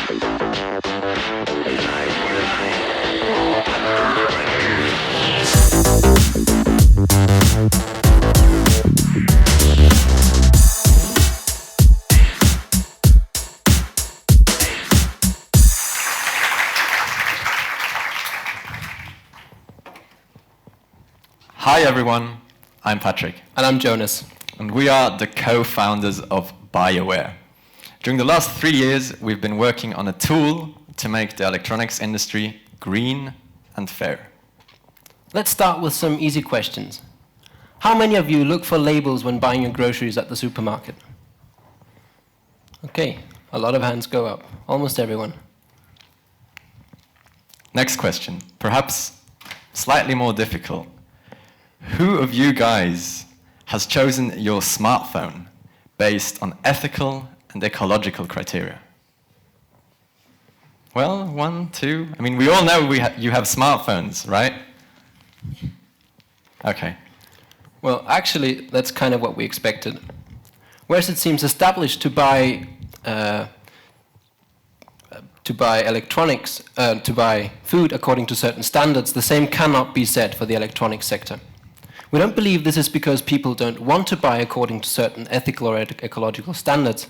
Hi everyone, I'm Patrick. And I'm Jonas. And we are the co-founders of BioWare. During the last 3 years, we've been working on a tool to make the electronics industry green and fair. Let's start with some easy questions. How many of you look for labels when buying your groceries at the supermarket? Okay, a lot of hands go up. Almost everyone. Next question, perhaps slightly more difficult. Who of you guys has chosen your smartphone based on ethical and ecological criteria? Well, 1, 2. I mean, we all know you have smartphones, right? Okay. Well, actually, that's kind of what we expected. Whereas it seems established to buy electronics, to buy food according to certain standards, the same cannot be said for the electronics sector. We don't believe this is because people don't want to buy according to certain ethical or ecological standards,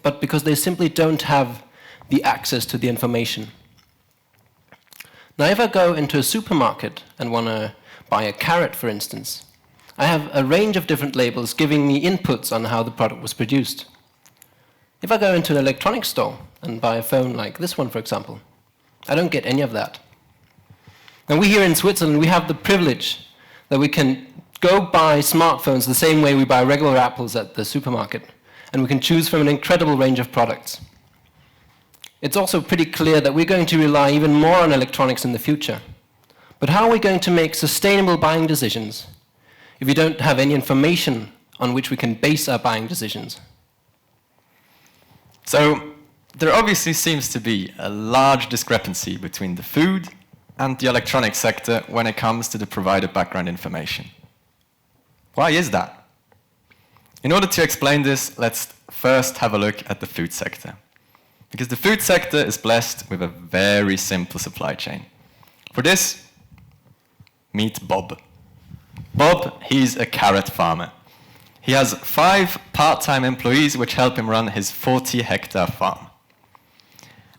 but because they simply don't have the access to the information. Now, if I go into a supermarket and want to buy a carrot, for instance, I have a range of different labels giving me inputs on how the product was produced. If I go into an electronics store and buy a phone like this one, for example, I don't get any of that. And we here in Switzerland, we have the privilege that we can go buy smartphones the same way we buy regular apples at the supermarket, and we can choose from an incredible range of products. It's also pretty clear that we're going to rely even more on electronics in the future. But how are we going to make sustainable buying decisions if we don't have any information on which we can base our buying decisions? So, there obviously seems to be a large discrepancy between the food and the electronics sector when it comes to the provided background information. Why is that? In order to explain this, let's first have a look at the food sector. Because the food sector is blessed with a very simple supply chain. For this, meet Bob. Bob, he's a carrot farmer. He has 5 part-time employees which help him run his 40-hectare farm.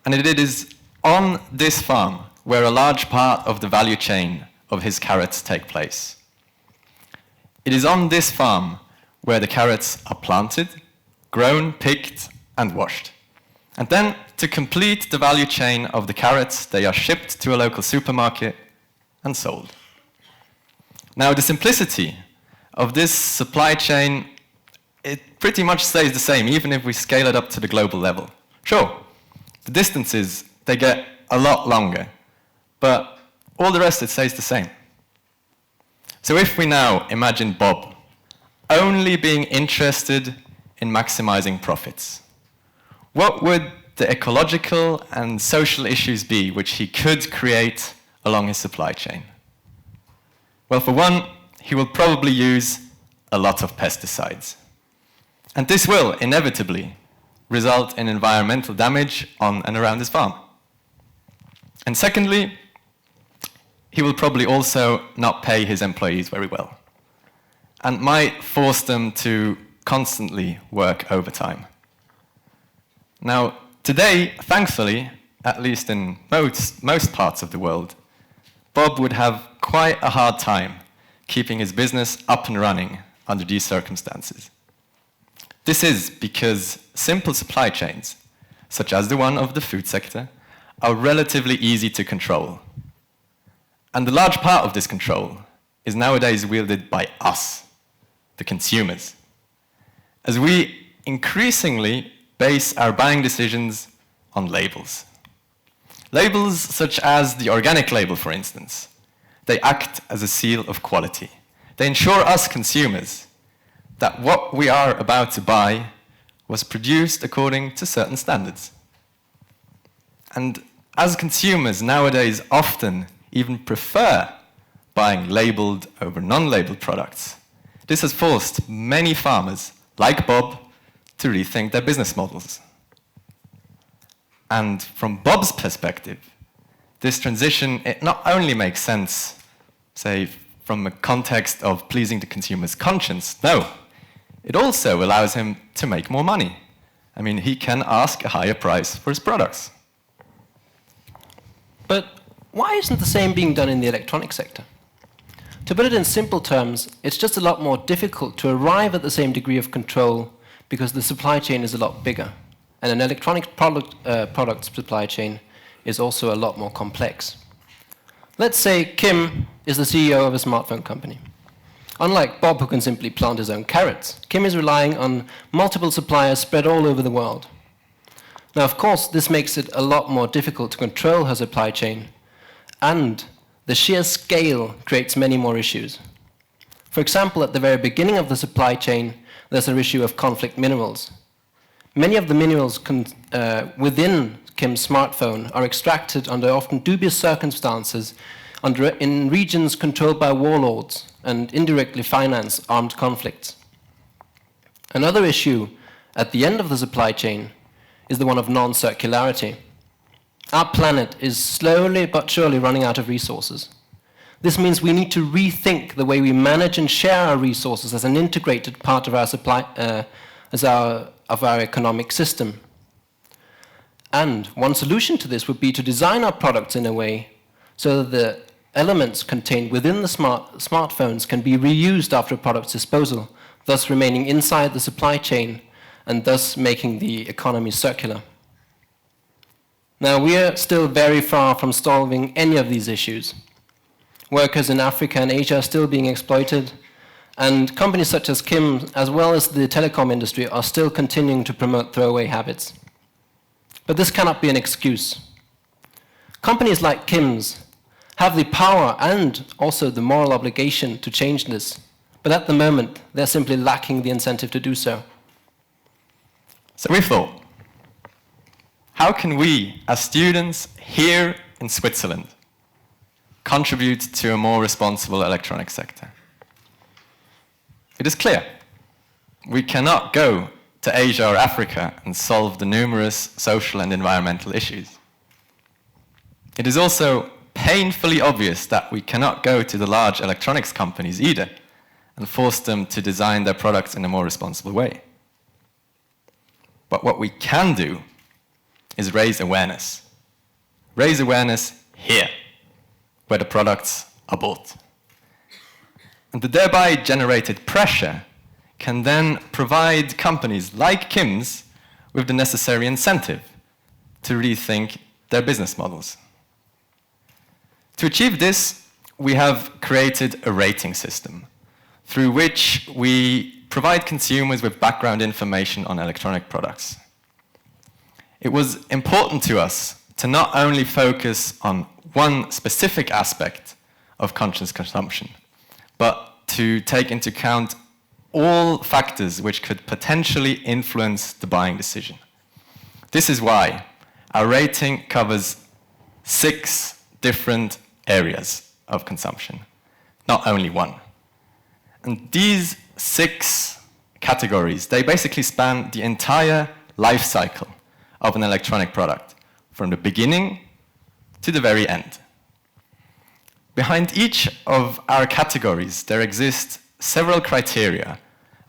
And it is on this farm where a large part of the value chain of his carrots take place. It is on this farm where the carrots are planted, grown, picked, and washed. And then, to complete the value chain of the carrots, they are shipped to a local supermarket and sold. Now, the simplicity of this supply chain, it pretty much stays the same, even if we scale it up to the global level. Sure, the distances, they get a lot longer, but all the rest, it stays the same. So if we now imagine Bob only being interested in maximizing profits, what would the ecological and social issues be which he could create along his supply chain? Well, for one, he will probably use a lot of pesticides. And this will, inevitably, result in environmental damage on and around his farm. And secondly, he will probably also not pay his employees very well, and might force them to constantly work overtime. Now, today, thankfully, at least in most parts of the world, Bob would have quite a hard time keeping his business up and running under these circumstances. This is because simple supply chains, such as the one of the food sector, are relatively easy to control. And a large part of this control is nowadays wielded by us, the consumers, as we increasingly base our buying decisions on labels. Labels such as the organic label, for instance, they act as a seal of quality. They ensure us consumers that what we are about to buy was produced according to certain standards. And as consumers nowadays often even prefer buying labeled over non-labeled products, this has forced many farmers, like Bob, to rethink their business models. And from Bob's perspective, this transition, it not only makes sense, say, from a context of pleasing the consumer's conscience, no, it also allows him to make more money. I mean, he can ask a higher price for his products. But why isn't the same being done in the electronic sector? To put it in simple terms, it's just a lot more difficult to arrive at the same degree of control because the supply chain is a lot bigger. And an electronic product supply chain is also a lot more complex. Let's say Kim is the CEO of a smartphone company. Unlike Bob, who can simply plant his own carrots, Kim is relying on multiple suppliers spread all over the world. Now, of course, this makes it a lot more difficult to control her supply chain, and the sheer scale creates many more issues. For example, at the very beginning of the supply chain, there's an issue of conflict minerals. Many of the minerals within Kim's smartphone are extracted under often dubious circumstances in regions controlled by warlords and indirectly finance armed conflicts. Another issue at the end of the supply chain is the one of non-circularity. Our planet is slowly but surely running out of resources. This means we need to rethink the way we manage and share our resources as an integrated part of our economic system. And one solution to this would be to design our products in a way so that the elements contained within the smartphones can be reused after a product's disposal, thus remaining inside the supply chain and thus making the economy circular. Now, we are still very far from solving any of these issues. Workers in Africa and Asia are still being exploited, and companies such as Kim, as well as the telecom industry, are still continuing to promote throwaway habits. But this cannot be an excuse. Companies like Kim's have the power and also the moral obligation to change this, but at the moment, they're simply lacking the incentive to do so. So we thought, how can we, as students here in Switzerland, contribute to a more responsible electronic sector? It is clear. We cannot go to Asia or Africa and solve the numerous social and environmental issues. It is also painfully obvious that we cannot go to the large electronics companies either and force them to design their products in a more responsible way. But what we can do is raise awareness. Raise awareness here, where the products are bought. And the thereby generated pressure can then provide companies like Kim's with the necessary incentive to rethink their business models. To achieve this, we have created a rating system through which we provide consumers with background information on electronic products. It was important to us to not only focus on one specific aspect of conscious consumption, but to take into account all factors which could potentially influence the buying decision. This is why our rating covers 6 different areas of consumption, not only one. And these 6 categories, they basically span the entire life cycle of an electronic product, from the beginning to the very end. Behind each of our categories, there exist several criteria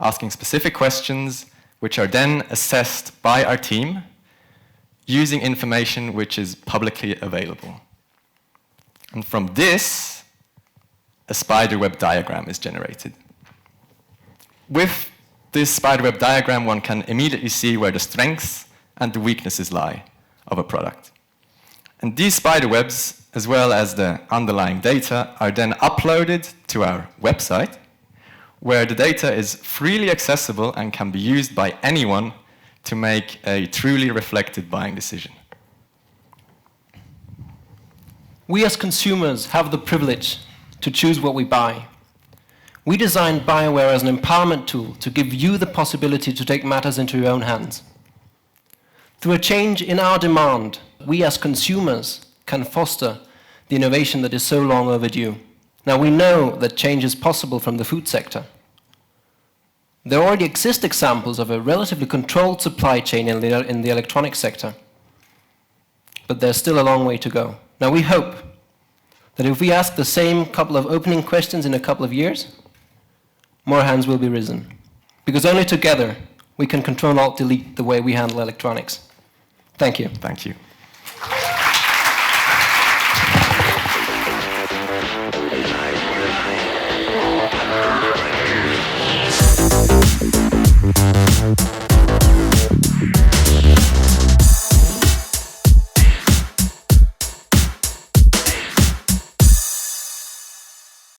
asking specific questions which are then assessed by our team using information which is publicly available. And from this, a spiderweb diagram is generated. With this spiderweb diagram, one can immediately see where the strengths and the weaknesses lie of a product. And these spiderwebs, as well as the underlying data, are then uploaded to our website, where the data is freely accessible and can be used by anyone to make a truly reflected buying decision. We as consumers have the privilege to choose what we buy. We designed BioWare as an empowerment tool to give you the possibility to take matters into your own hands. Through a change in our demand, we as consumers can foster the innovation that is so long overdue. Now, we know that change is possible from the food sector. There already exist examples of a relatively controlled supply chain in the electronics sector. but there's still a long way to go. Now we hope that if we ask the same couple of opening questions in a couple of years, more hands will be risen. Because only together we can Control-Alt-Delete the way we handle electronics. Thank you. Thank you.